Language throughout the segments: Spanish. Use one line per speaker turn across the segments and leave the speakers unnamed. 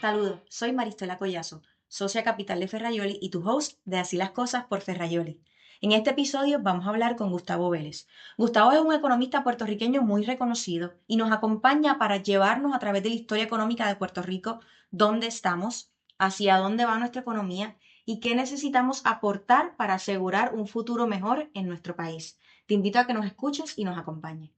Saludos, soy Maristola Collazo, socia capital de Ferrayoli y tu host de Así las Cosas por Ferrayoli. En este episodio vamos a hablar con Gustavo Vélez. Gustavo es un economista puertorriqueño muy reconocido y nos acompaña para llevarnos a través de la historia económica de Puerto Rico, dónde estamos, hacia dónde va nuestra economía y qué necesitamos aportar para asegurar un futuro mejor en nuestro país. Te invito a que nos escuches y nos acompañes.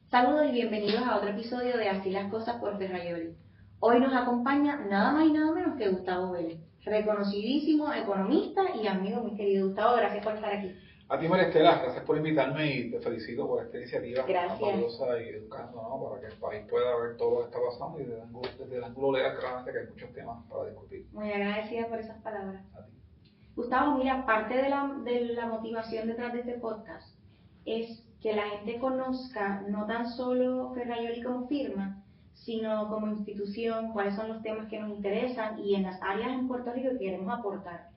Saludos y bienvenidos a otro episodio de Así las Cosas por Ferrayoli. Hoy nos acompaña nada más y nada menos que Gustavo Vélez, reconocidísimo economista y amigo muy querido. Gustavo, gracias por estar aquí.
A ti, María Estela, gracias por invitarme y te felicito por esta iniciativa
Gracias.
valiosa y educando, ¿no? Para que el país pueda ver todo lo que está pasando y desde el ángulo legal claramente que hay muchos temas para discutir.
Muy agradecida por esas palabras.
A ti.
Gustavo, mira, parte de la motivación detrás de este podcast es que la gente conozca no tan solo Ferrayoli como firma, sino como institución, cuáles son los temas que nos interesan y en las áreas en Puerto Rico que queremos aportar.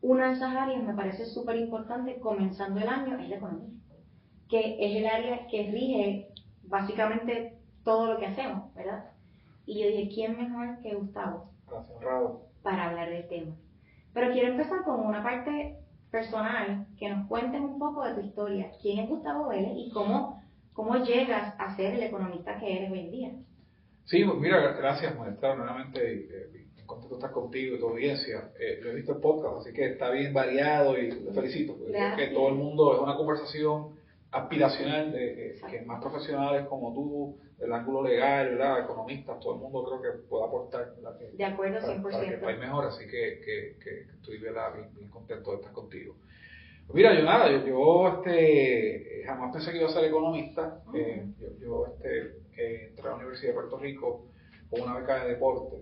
Una de esas áreas me parece súper importante, comenzando el año, es la economía, que es el área que rige básicamente todo lo que hacemos, ¿verdad? Y yo dije, ¿quién mejor que Gustavo
Gracias, Rado.
para hablar del tema? Pero quiero empezar con una parte personal, que nos cuentes un poco de tu historia. ¿Quién es Gustavo Vélez y cómo llegas a ser el economista que eres hoy en día?
Sí, pues mira, gracias, María Estela, nuevamente contento de estar contigo y tu audiencia. Yo he visto el podcast, así que está bien variado y te felicito. Porque creo que todo el mundo es una conversación aspiracional de que más profesionales como tú, del ángulo legal, ¿verdad? Economistas, todo el mundo creo que puede aportar, ¿verdad?
De acuerdo, 100%.
Para que el país mejore, así que estoy bien contento de estar contigo. Pues mira, yo jamás pensé que iba a ser economista. Yo entré a la Universidad de Puerto Rico con una beca de deporte.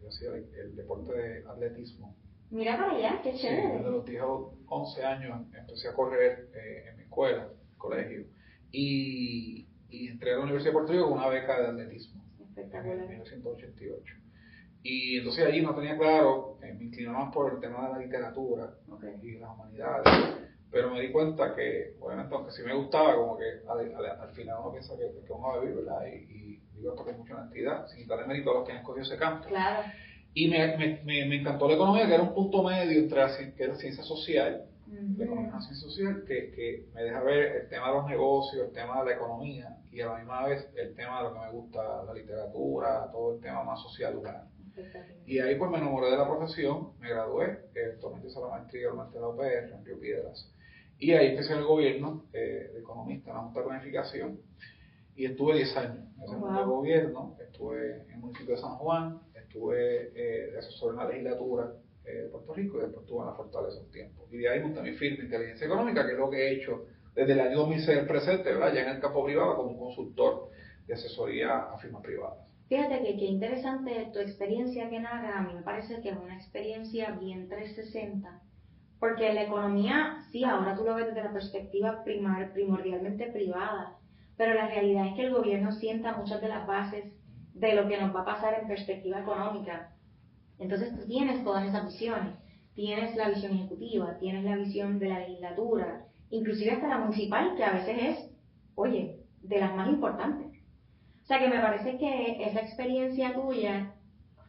Yo hacía el deporte de atletismo.
Mira para allá, qué chévere.
Sí, desde los 10 a los 11 años empecé a correr en mi escuela, colegio, y entré a la Universidad de Puerto Rico con una beca de atletismo.
Espectacular.
En 1988. Y entonces allí no tenía claro, me inclinaba más por el tema de la literatura y las humanidades, pero me di cuenta que, obviamente, aunque sí me gustaba, como que al final uno piensa que vamos a vivir, ¿verdad? Y digo esto con mucha honestidad, sin darle mérito a los que han escogido ese campo.
Claro.
Y me encantó la economía, que era un punto medio entre que era ciencia social, la economía es una ciencia social, que me deja ver el tema de los negocios, el tema de la economía, y a la misma vez el tema de lo que me gusta, la literatura, todo el tema más social humano. Y ahí pues me enamoré de la profesión, me gradué, actualmente hice la maestría de la UPR en Río Piedras, y ahí empecé en el gobierno de economista, en la Junta de Planificación, y estuve 10 años en ese mundo de gobierno. Estuve en el municipio de San Juan, estuve de asesor en la legislatura de Puerto Rico y después estuve en la Fortaleza un tiempo. Y de ahí monté mi firma Inteligencia Económica, que es lo que he hecho desde el año 2006 al presente, ¿verdad? Ya en el campo privado como consultor de asesoría a firmas privadas.
Fíjate que qué interesante tu experiencia que narra. A mí me parece que es una experiencia bien 360, porque la economía, sí, ahora tú lo ves desde la perspectiva primordialmente privada, pero la realidad es que el gobierno sienta muchas de las bases de lo que nos va a pasar en perspectiva económica. Entonces tú tienes todas esas visiones, tienes la visión ejecutiva, tienes la visión de la legislatura, inclusive hasta la municipal, que a veces es, oye, de las más importantes. O sea que me parece que esa experiencia tuya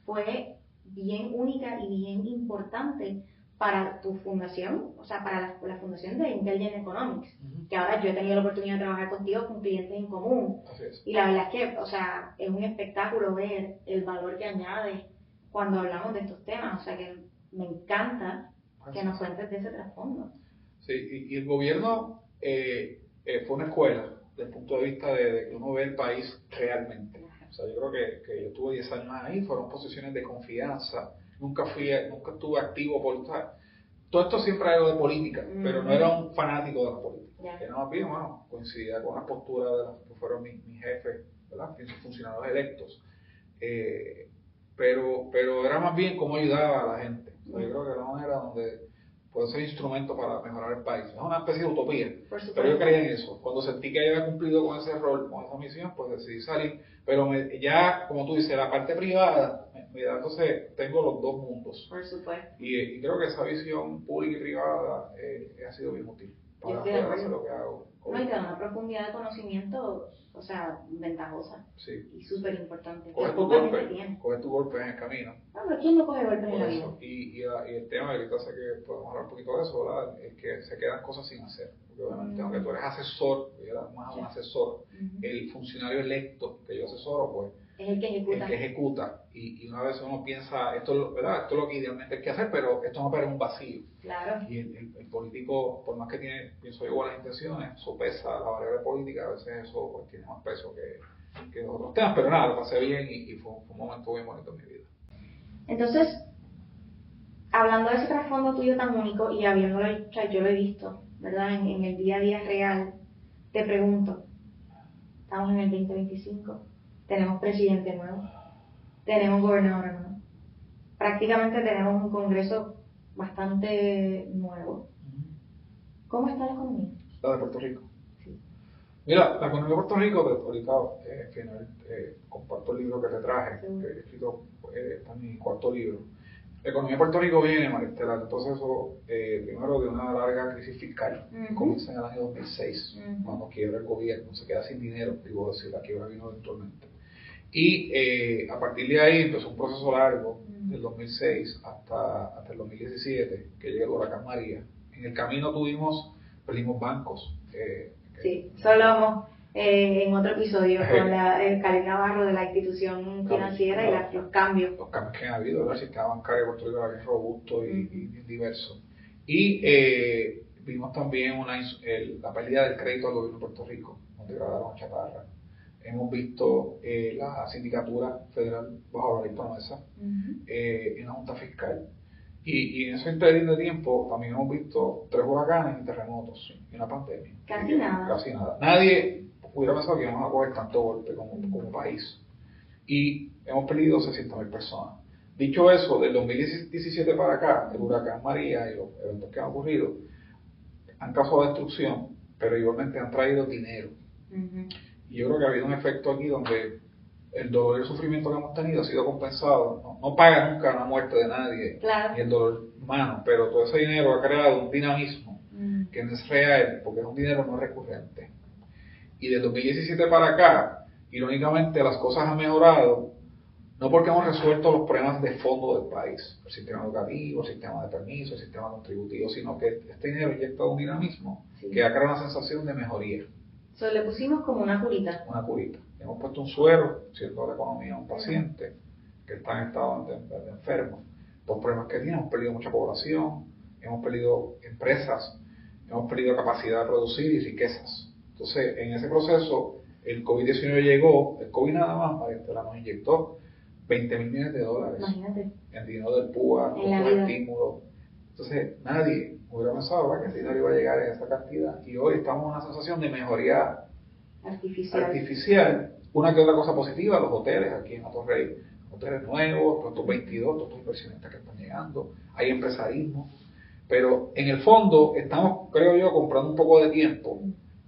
fue bien única y bien importante para tu fundación, o sea, para la fundación de Intelligent Economics, que ahora yo he tenido la oportunidad de trabajar contigo con clientes en común.
Así es.
Y la verdad es que, o sea, es un espectáculo ver el valor que añade cuando hablamos de estos temas, o sea que me encanta que nos cuentes de ese trasfondo.
Sí, y el gobierno fue una escuela desde el punto de vista de que uno ve el país realmente. O sea, yo creo que yo estuve 10 años ahí, fueron posiciones de confianza, nunca estuve activo por todo esto siempre era algo de política, pero no era un fanático de la política. Era más bien, bueno, coincidía con la postura de los que fueron mis jefes, ¿verdad? Funcionarios electos. pero era más bien cómo ayudaba a la gente. Yo creo que era una manera donde puede ser instrumento para mejorar el país. Es una especie de utopía, pero yo creía en eso. Cuando sentí que había cumplido con ese rol, con esa misión, pues decidí salir. Pero ya, como tú dices, la parte privada, entonces tengo los dos mundos.
Por supuesto.
Y creo que esa visión pública y privada ha sido bien útil para poder hacer lo que hago.
No, y te da una profundidad de conocimiento, o sea, ventajosa.
Sí.
Y súper importante.
Coge tu golpe en el camino.
Ah, pero ¿quién no coge golpes en la vida?
Y el tema, ahorita sé que podemos hablar un poquito de eso, ¿verdad? Es que se quedan cosas sin hacer. Porque obviamente, aunque tú eres asesor, yo era más un asesor, el funcionario electo que yo asesoro, pues,
es el que ejecuta.
El que ejecuta. Y una vez uno piensa, ¿verdad? Esto es lo que idealmente hay que hacer, pero esto no opera en un vacío.
Claro.
Y el político, por más que tiene, pienso yo, buenas intenciones, sopesa la variable política, a veces eso pues, tiene más peso que otros temas, pero nada, lo pasé bien y fue un momento muy bonito en mi vida.
Entonces, hablando de ese trasfondo tuyo tan único y habiéndolo hecho, yo lo he visto, ¿verdad? En el día a día real, te pregunto, estamos en el 2025, tenemos presidente nuevo, tenemos gobernador nuevo, prácticamente tenemos un congreso bastante nuevo. ¿Cómo está la economía?
La de Puerto Rico.
Sí.
Mira, la economía de Puerto Rico, ahorita comparto el libro que te traje, que he escrito, está en mi cuarto libro. La economía de Puerto Rico viene, Maristela, de un proceso, primero de una larga crisis fiscal, comienza en el año 2006, cuando quiebra el gobierno, se queda sin dinero, digo decir, la quiebra vino eventualmente. Y a partir de ahí empezó un proceso largo, del 2006 hasta el 2017, que llega el huracán María. En el camino perdimos bancos.
Sí, eso hablamos en otro episodio con Karen Navarro de la institución financiera y los cambios.
Los cambios que han habido, el sistema bancario de Puerto Rico era bien robusto y bien diverso. Y vimos también la pérdida del crédito al gobierno de Puerto Rico, donde degradaron chatarra. Hemos visto la sindicatura federal bajo la ley promesa en la Junta Fiscal. Y en ese interín de tiempo también hemos visto 3 huracanes y terremotos y una pandemia.
Casi nada.
Nadie hubiera pensado que íbamos a coger tanto golpe como país. Y hemos perdido 600.000 personas. Dicho eso, del 2017 para acá, el huracán María y los eventos que han ocurrido han causado destrucción, pero igualmente han traído dinero. Y yo creo que ha habido un efecto aquí donde el dolor y el sufrimiento que hemos tenido ha sido compensado. No paga nunca la muerte de nadie,
claro,
ni el dolor humano, pero todo ese dinero ha creado un dinamismo que no es real, porque es un dinero no recurrente. Y del 2017 para acá, irónicamente, las cosas han mejorado, no porque hemos resuelto los problemas de fondo del país, el sistema educativo, el sistema de permisos, el sistema contributivo, sino que este dinero inyecta un dinamismo que ha creado una sensación de mejoría.
Le pusimos como una curita.
Una curita. Hemos puesto un suero, siendo la economía a un paciente que está en estado de enfermo. Por problemas que tiene, hemos perdido mucha población, hemos perdido empresas, hemos perdido capacidad de producir y riquezas. Entonces, en ese proceso, el COVID-19 llegó, el COVID nada más, nos inyectó $20.000 millones.
Imagínate.
En dinero del PUA, con los estímulos. Entonces, nadie hubiera pensado, ¿verdad?, que el dinero iba a llegar en esa cantidad. Y hoy estamos en una sensación de mejoría artificial. Una que otra cosa positiva, los hoteles aquí en Atorrey, hoteles nuevos, estos 22, estos inversionistas que están llegando, hay empresarismo. Pero en el fondo estamos, creo yo, comprando un poco de tiempo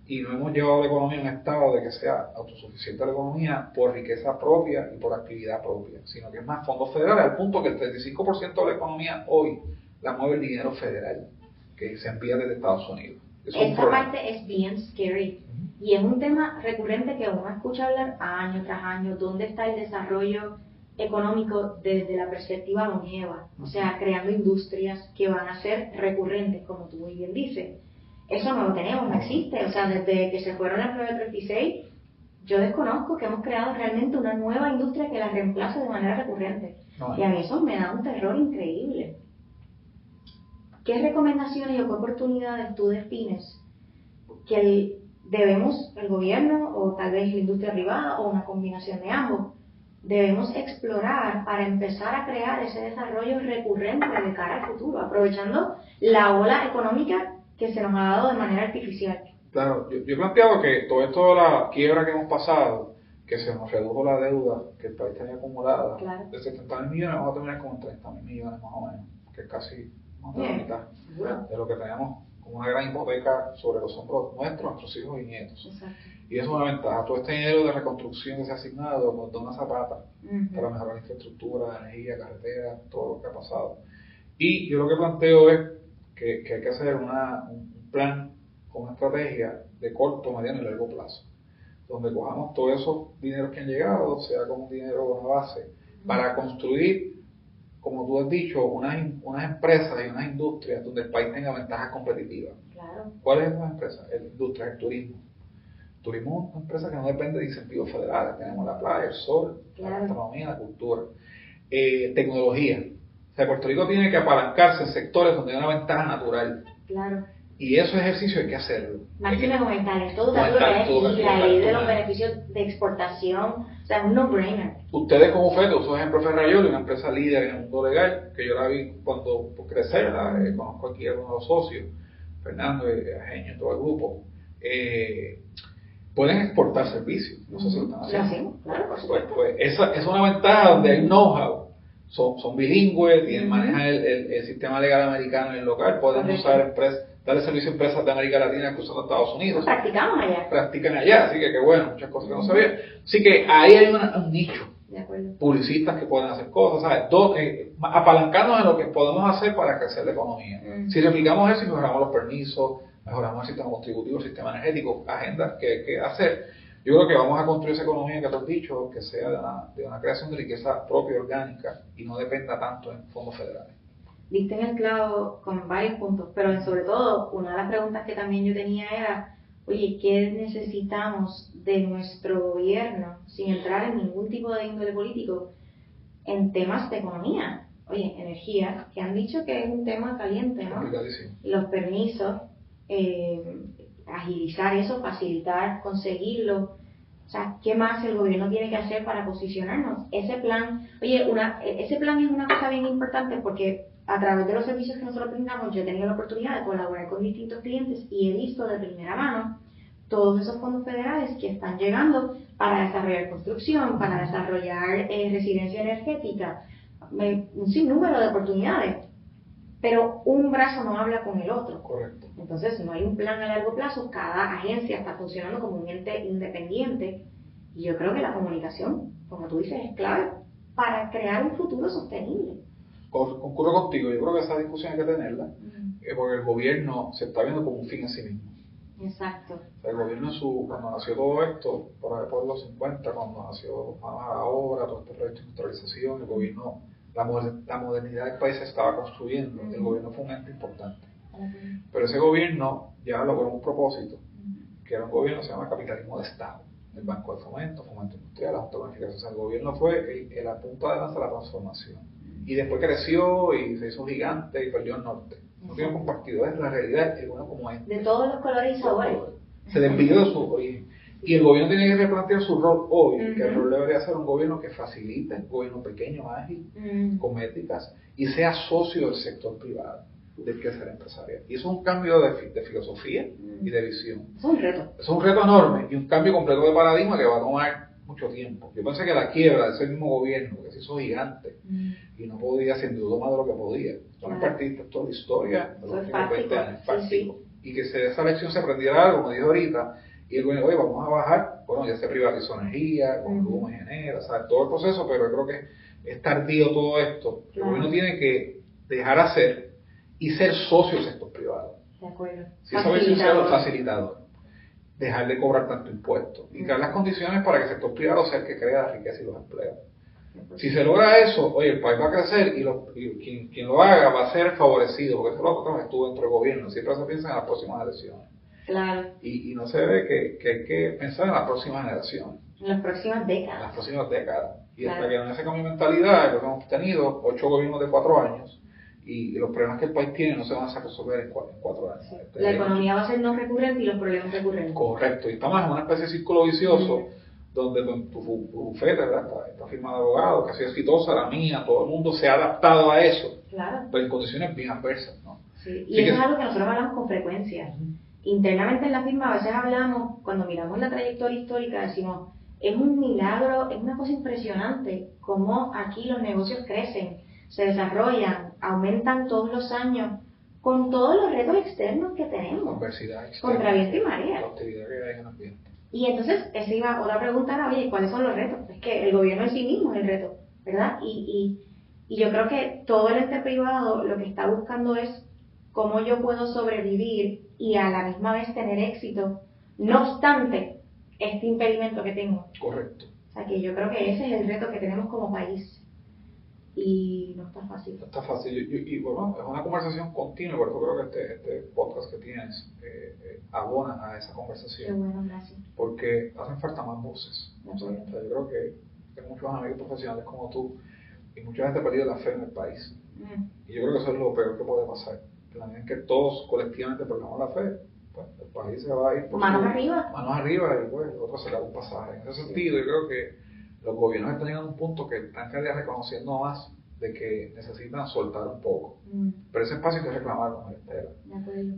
y no hemos llevado la economía a un estado de que sea autosuficiente la economía por riqueza propia y por actividad propia, sino que es más fondos federales, al punto que el 35% de la economía hoy la mueve el dinero federal que se envía desde Estados Unidos.
Esta parte es bien scary y es un tema recurrente que uno escucha hablar año tras año. ¿Dónde está el desarrollo económico desde la perspectiva longeva? O sea, creando industrias que van a ser recurrentes, como tú muy bien dices. Eso no lo tenemos, no existe. O sea, desde que se fueron las 936, yo desconozco que hemos creado realmente una nueva industria que la reemplace de manera recurrente. Y a mí eso me da un terror increíble. ¿Qué recomendaciones o qué oportunidades tú defines que debemos, el gobierno o tal vez la industria privada o una combinación de ambos, debemos explorar para empezar a crear ese desarrollo recurrente de cara al futuro, aprovechando la ola económica que se nos ha dado de manera artificial?
Claro, yo he planteado que todo esto de la quiebra que hemos pasado que se nos redujo la deuda que el país tenía acumulada
Claro.
de 70.000 millones, vamos a terminar con 30.000 millones más o menos, que es casi más de la mitad de lo que teníamos como una gran hipoteca sobre los hombros nuestros hijos y nietos.
Exacto.
Y eso es una ventaja. Todo este dinero de reconstrucción que se ha asignado nos da una zapata para mejorar la infraestructura, energía, carretera, todo lo que ha pasado. Y yo lo que planteo es que hay que hacer un plan con una estrategia de corto, mediano y largo plazo, donde cojamos todos esos dineros que han llegado, sea como un dinero de una base, para construir, como tú has dicho, unas empresas y unas industrias donde el país tenga ventajas competitivas.
Claro.
¿Cuáles son las empresas? La industria, el turismo. El turismo es una empresa que no depende de incentivos federales. Tenemos la playa, el sol, la gastronomía, la cultura. Tecnología. O sea, Puerto Rico tiene que apalancarse en sectores donde hay una ventaja natural.
Claro.
Y ese ejercicio hay que hacerlo.
Máxima con el talento, y la ley de los beneficios de exportación, o sea, es un no-brainer.
Ustedes como FEDO, ustedes ejemplo Ferrayoli, una empresa líder en el mundo legal, que yo la vi cuando crecer, conozco aquí a algunos de los socios, Fernando, Eugenio, todo el grupo, pueden exportar servicios, no sé si lo están haciendo.
Claro, por supuesto.
Pues esa es una ventaja donde hay know-how. Son bilingües, manejan el sistema legal americano y el local, pueden usar empresas, darle servicio a empresas de América Latina que usan Estados Unidos.
Practicamos allá.
Practican allá, así que qué bueno, muchas cosas que no sabía. Así que ahí hay un nicho.
De acuerdo.
Publicistas que pueden hacer cosas, ¿sabes? Apalancarnos en lo que podemos hacer para crecer la economía. Si replicamos eso y mejoramos los permisos, mejoramos el sistema contributivo, el sistema energético, agendas que hay que hacer, yo creo que vamos a construir esa economía que tú has dicho, que sea de una creación de riqueza propia y orgánica y no dependa tanto en fondos federales.
Diste en el clavo con varios puntos, pero sobre todo, una de las preguntas que también yo tenía era, oye, ¿qué necesitamos de nuestro gobierno, sin entrar en ningún tipo de índole político, en temas de economía? Oye, energía, que han dicho que es un tema caliente, ¿no? Los permisos, agilizar eso, facilitar, conseguirlo. O sea, ¿qué más el gobierno tiene que hacer para posicionarnos? Ese plan, oye, ese plan es una cosa bien importante porque a través de los servicios que nosotros brindamos, yo he tenido la oportunidad de colaborar con distintos clientes y he visto de primera mano todos esos fondos federales que están llegando para desarrollar construcción, para desarrollar residencia energética, un sinnúmero de oportunidades. Pero un brazo no habla con el otro.
Correcto.
Entonces no hay un plan a largo plazo, cada agencia está funcionando como un ente independiente y yo creo que la comunicación, como tú dices, es clave para crear un futuro sostenible.
Concurro contigo, yo creo que esa discusión hay que tenerla, porque el gobierno se está viendo como un fin en sí mismo.
Exacto.
O sea, el gobierno cuando nació todo esto, por los 50, cuando nació Manos a la Obra, todo este proyecto de industrialización, el gobierno, la modernidad del país se estaba construyendo, el gobierno fue un ente importante. Pero ese gobierno ya logró un propósito, que era un gobierno que se llama capitalismo de Estado, el Banco de Fomento, Fomento Industrial, la Junta de Planificación. O sea, el gobierno fue la punta de lanza de la transformación. Y después creció y se hizo gigante y perdió el norte. No tiene compartido, es la realidad, el gobierno como es.
De todos los colores y sabores.
Se desvió de su origen. Y el gobierno tiene que replantear su rol hoy, que el rol debería ser un gobierno que facilite, un gobierno pequeño, ágil, con métricas, y sea socio del sector privado, del quehacer empresarial. Y eso es un cambio de filosofía y de visión.
Es un reto.
Es un reto enorme y un cambio completo de paradigma que va a tomar mucho tiempo. Yo pensé que la quiebra de ese mismo gobierno, que se hizo gigante, y no podía, se endeudó más de lo que podía. Son partidistas, toda la historia de los últimos 20 años, práctico. Y que de esa elección se aprendiera algo, como dije ahorita, y el gobierno, oye, vamos a bajar, bueno, ya se privatizó energía, con Luma y Genera, ¿sabes? Todo el proceso, pero yo creo que es tardío todo esto. El gobierno tiene que dejar hacer y ser socio del sector privado.
De acuerdo.
Si esa versión sea lo facilitador, dejar de cobrar tanto impuesto y crear las condiciones para que el sector privado sea el que crea la riqueza y los empleos. Si se logra eso, oye, el país va a crecer y quien lo haga va a ser favorecido, porque eso lo otro estuvo dentro del gobierno, siempre se piensa en las próximas elecciones.
Claro.
Y no se ve que hay que pensar en las próximas generaciones.
En las próximas décadas.
En las próximas décadas. Y hasta que no se cambie mentalidad, lo que hemos tenido 8 gobiernos de 4 años, y los problemas que el país tiene no se van a resolver en 4 años.
Sí. La economía va a ser no recurrente y los problemas recurrentes.
Correcto. Y estamos en una especie de círculo vicioso donde tu bufete, ¿verdad? Esta firma de abogados, que ha sido exitosa, la mía, todo el mundo se ha adaptado a eso.
Claro.
Pero en condiciones bien adversas, ¿no?
Sí. Y eso es algo que nosotros hablamos con frecuencia. Internamente en la firma a veces hablamos, cuando miramos la trayectoria histórica, decimos, es un milagro, es una cosa impresionante cómo aquí los negocios crecen, se desarrollan, aumentan todos los años con todos los retos externos que tenemos,
Adversidad externa,
contra viento y marea.
la hostilidad que hay en el ambiente.
Y entonces, esa iba otra pregunta era, oye, ¿cuáles son los retos? Es que el gobierno en sí mismo es el reto, ¿verdad? Y yo creo que todo el ente privado lo que está buscando es cómo yo puedo sobrevivir y a la misma vez tener éxito, no obstante este impedimento que tengo.
Correcto.
O sea que yo creo que ese es el reto que tenemos como país. Y no está fácil.
No está fácil. Y bueno, es una conversación continua, por eso creo que este podcast que tienes abona a esa conversación.
Qué bueno, gracias.
Porque hacen falta más voces. O sea, yo creo que tengo muchos amigos profesionales como tú y mucha gente ha perdido la fe en el país. Y yo creo que eso es lo peor que puede pasar. Que la medida en que todos colectivamente perdamos la fe, pues el país se va a ir por
manos arriba
y pues el otro será un pasaje. En ese sentido, yo creo que los gobiernos están llegando a un punto que están cada día reconociendo más de que necesitan soltar un poco. Pero ese espacio hay que reclamarlo, Maristela.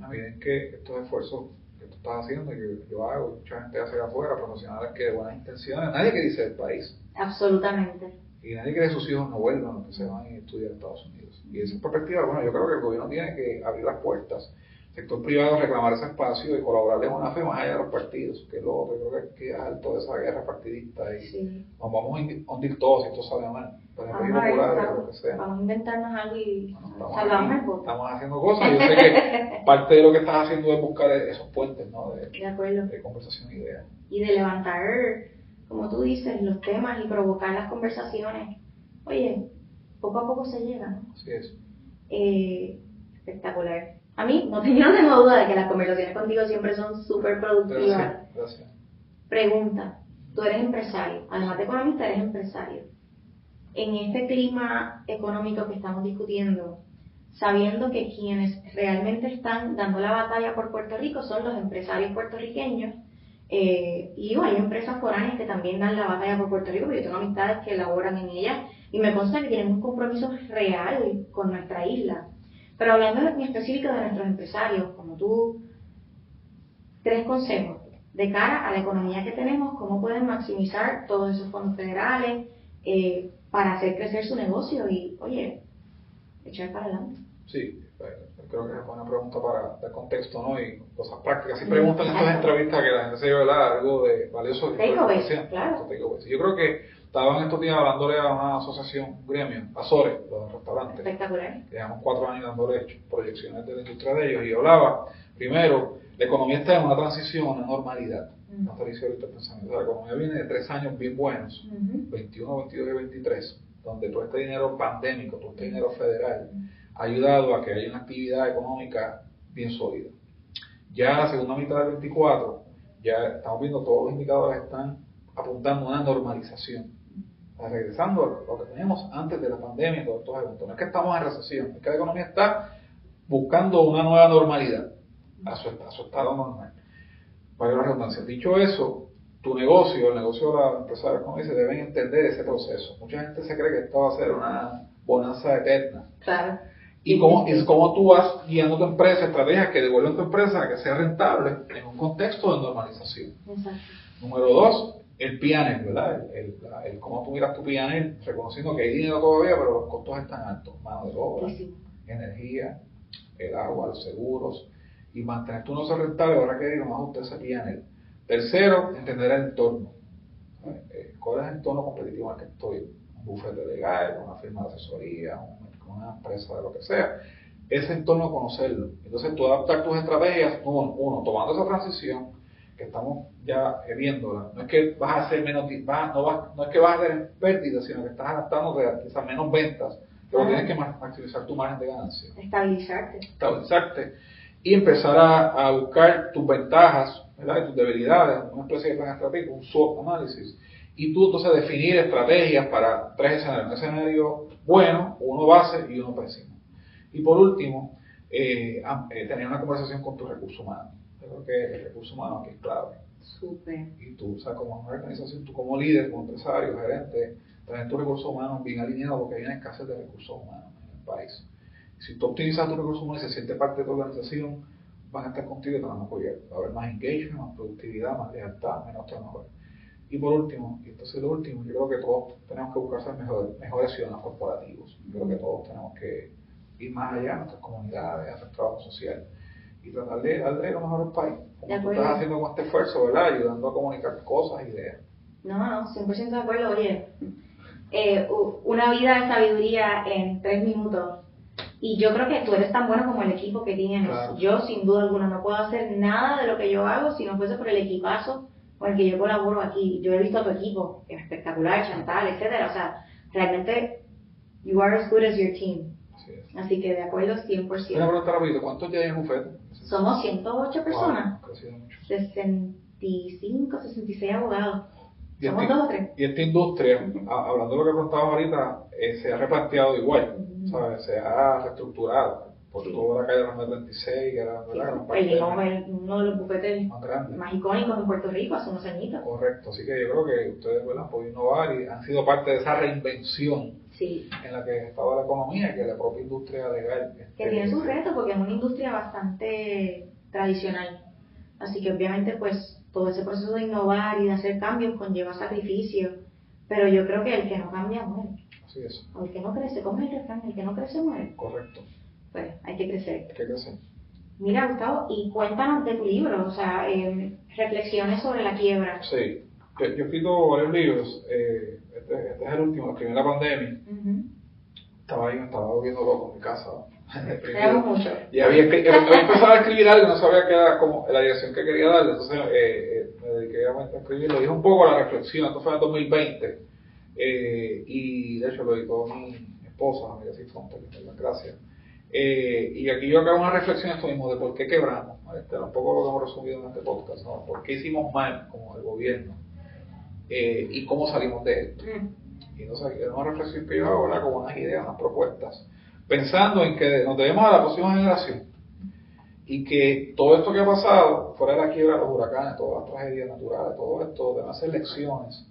A medida en que estos esfuerzos que tú estás haciendo y que yo hago, y mucha gente hace afuera, profesionales que de buenas intenciones, nadie que dice del país.
Absolutamente.
Y nadie quiere que sus hijos no vuelvan, que se van a estudiar a Estados Unidos. Y esa perspectiva, bueno, yo creo que el gobierno tiene que abrir las puertas, el sector privado reclamar ese espacio y colaborar de buena fe más allá de los partidos, que es lo otro. Yo creo que hay que dejar toda esa guerra partidista y nos vamos a hundir todos si esto sale mal. Por ejemplo, popular, lo que sea.
Vamos a inventarnos algo y
salvamos el voto. Estamos haciendo cosas. Yo sé que parte de lo que estás haciendo es buscar esos puentes, ¿no? De conversación e ideas.
Y de levantar, como tú dices, los temas y provocar las conversaciones. Oye, poco a poco se llega, ¿no?
Así es.
Espectacular. A mí no tengo duda de que las conversaciones contigo siempre son súper productivas.
Gracias.
Pregunta, tú eres empresario, además de economista eres empresario. En este clima económico que estamos discutiendo, sabiendo que quienes realmente están dando la batalla por Puerto Rico son los empresarios puertorriqueños, y hay empresas foráneas que también dan la batalla por Puerto Rico, porque yo tengo amistades que laboran en ellas y me consta que tienen un compromiso real con nuestra isla. Pero hablando en específico de nuestros empresarios, como tú, 3 consejos de cara a la economía que tenemos, cómo pueden maximizar todos esos fondos federales para hacer crecer su negocio y, oye, echar para adelante.
Sí, creo que es buena pregunta para dar contexto, ¿no? Y cosas prácticas. Si preguntan en estas entrevistas que la gente se lleve algo de valioso.
Claro.
Yo creo que estaban estos días hablándole a una asociación, un gremio, Azores, los restaurantes.
Espectacular.
Llevamos 4 años dándole proyecciones de la industria de ellos y hablaba, primero, la economía está en una transición a una normalidad. No está diciendo ahorita pensamiento. La economía viene de 3 años bien buenos, 21, 22 y 23, donde todo este dinero pandémico, todo este dinero federal ha ayudado a que haya una actividad económica bien sólida. Ya la segunda mitad del 24, ya estamos viendo todos los indicadores están apuntando a una normalización. Regresando a lo que teníamos antes de la pandemia y todos estos eventos. No es que estamos en recesión, es que la economía está buscando una nueva normalidad a su estado normal. Para la redundancia. Dicho eso, tu negocio, el negocio de la empresa, como dice, deben entender ese proceso. Mucha gente se cree que esto va a ser una bonanza eterna.
Claro.
Y cómo tú vas guiando tu empresa, estrategias que devuelvan tu empresa a que sea rentable en un contexto de normalización.
Exacto.
Número 2, el P&L, ¿verdad? El cómo tú miras tu P&L, reconociendo que hay dinero todavía, pero los costos están altos. Mano de obra, energía, el agua, los seguros. Y mantener tu negocio rentable habrá que ir más ajuste ese P&L. Tercero, entender el entorno. ¿Cuál es el entorno competitivo en el que estoy? Un bufete legal, una firma de asesoría, una empresa de lo que sea. Ese entorno conocerlo. Entonces tú adaptar tus estrategias, uno, tomando esa transición que estamos ya viéndola. No es que vas a hacer menos, no es que vas a hacer pérdidas, sino que estás adaptándote a quizás menos ventas, pero tienes que maximizar tu margen de ganancia. Estabilizarte. Y empezar a buscar tus ventajas, ¿verdad? Y tus debilidades, una especie de plan estratégico, un SWOT análisis. Y tú entonces definir estrategias para 3 escenarios. Un escenario bueno, uno base y uno pésimo. Y por último, tener una conversación con tu recurso humano. Yo creo que el recurso humano aquí es clave.
Súper.
Y tú, o sea, como una organización, tú como líder, como empresario, gerente, tener tus recursos humanos bien alineados porque hay una escasez de recursos humanos en el país. Si tú optimizas tus recursos humanos y se siente parte de tu organización, van a estar contigo y te van a apoyar. Va a haber más engagement, más productividad, más lealtad, menos turnover. Y por último, y esto es lo último, yo creo que todos tenemos que buscar ser mejores ciudadanos corporativos. Yo creo que todos tenemos que ir más allá de nuestras comunidades, hacer trabajo social y tratar de darle lo mejor al país. Como tú estás haciendo con este esfuerzo, ¿verdad? Ayudando a comunicar cosas, ideas.
No, 100% de acuerdo. Oye, una vida de sabiduría en 3 minutos. Y yo creo que tú eres tan bueno como el equipo que tienes.
Claro.
Yo, sin duda alguna, no puedo hacer nada de lo que yo hago si no fuese por el equipazo con el que yo colaboro aquí. Yo he visto a tu equipo, que es espectacular, Chantal, etcétera. O sea, realmente, you are as good as your team. Así que de acuerdo 100%.
Una pregunta rápido, ¿cuántos ya hay en Bufete?
Somos 108 personas.
Wow, crecido mucho.
65, 66 abogados.
Y
Somos 2 o 3.
Y esta industria, hablando de lo que preguntabas ahorita, se ha replanteado igual, ¿sabes? Se ha reestructurado por toda la calle de la 36, que era
uno de los bufetes más icónicos en Puerto Rico hace unos añitos.
Correcto, así que yo creo que ustedes, ¿verdad?, han podido innovar y han sido parte de esa reinvención en la que estaba la economía, que la propia industria legal.
Que tiene sus retos porque es una industria bastante tradicional. Así que obviamente pues todo ese proceso de innovar y de hacer cambios conlleva sacrificio, pero yo creo que el que no cambia muere.
Así es.
O el que no crece, ¿cómo es el refrán? El que no crece muere.
Correcto.
Pues hay que crecer.
Hay que crecer.
Mira, Gustavo, y cuéntanos de tu libro, o sea, reflexiones sobre la quiebra.
Sí, yo he escrito varios libros, este es el último, lo escribí en la pandemia. Estaba ahí, me estaba volviendo loco en mi casa.
Tenemos mucho.
Y había empezado a escribir algo y no sabía qué era como la dirección que quería darle, entonces me dediqué a escribirlo. Dije un poco la reflexión, esto fue en el 2020, y de hecho lo editó mi esposa, amiga Cifonte, que me da gracias. Y aquí yo hago una reflexión esto mismo de por qué quebramos, un poco lo que hemos resumido en este podcast, ¿no? Por qué hicimos mal como el gobierno y cómo salimos de esto. Y entonces es una reflexión que yo hago, ¿verdad?, con unas ideas, unas propuestas, pensando en que nos debemos a la próxima generación y que todo esto que ha pasado, fuera de la quiebra de los huracanes, todas las tragedias naturales, todo esto deben ser lecciones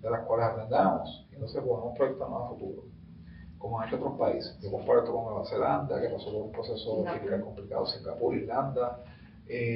de las cuales aprendamos y entonces podemos proyectarnos a futuro, como han hecho otros países. Yo comparo esto con Nueva Zelanda, que pasó por un proceso fiscal complicado, Singapur, Irlanda,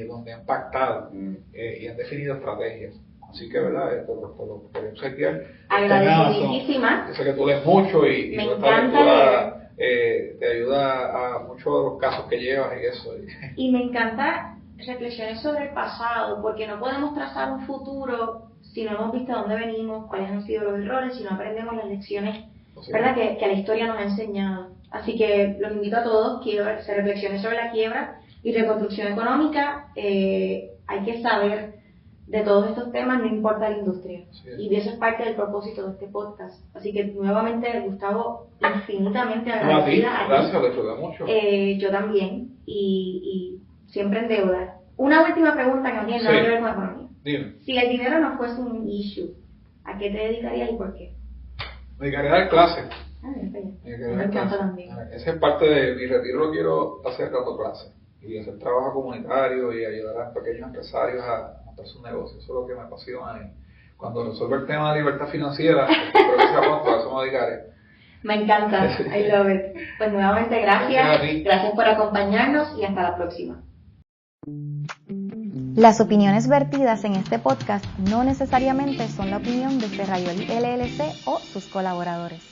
donde han pactado y han definido estrategias. Así que, ¿verdad? Esto lo quería obsequiar.
Agradecidísima.
Yo sé que tú lees mucho y
nuestra lectura
te ayuda a muchos de los casos que llevas y eso.
Y me encanta reflexiones sobre el pasado, porque no podemos trazar un futuro si no hemos visto dónde venimos, cuáles han sido los errores, si no aprendemos las lecciones, ¿verdad?, que la historia nos ha enseñado. Así que los invito a todos, quiero hacer reflexiones sobre la quiebra y reconstrucción económica. Hay que saber de todos estos temas, no importa la industria. Y eso es parte del propósito de este podcast. Así que nuevamente, Gustavo, infinitamente agradecida.
Gracias, lo ayuda mucho.
Yo también, y siempre en deuda. Una última pregunta que no tiene nada que ver con la economía.
Dime.
Si el dinero no fuese un issue, ¿a qué te dedicarías y por qué?
Me dedicaría a dar clases.
Me encanta también.
Esa es parte de mi retiro, lo quiero hacer dando clases y hacer trabajo comunitario y ayudar a pequeños empresarios a montar su negocio. Eso es lo que me apasiona. Y cuando resuelva el tema de libertad financiera, creo que sea pronto, a eso me dedicaré.
Me encanta, I love it. Pues nuevamente gracias por acompañarnos y hasta la próxima.
Las opiniones vertidas en este podcast no necesariamente son la opinión de Ferraioli LLC o sus colaboradores.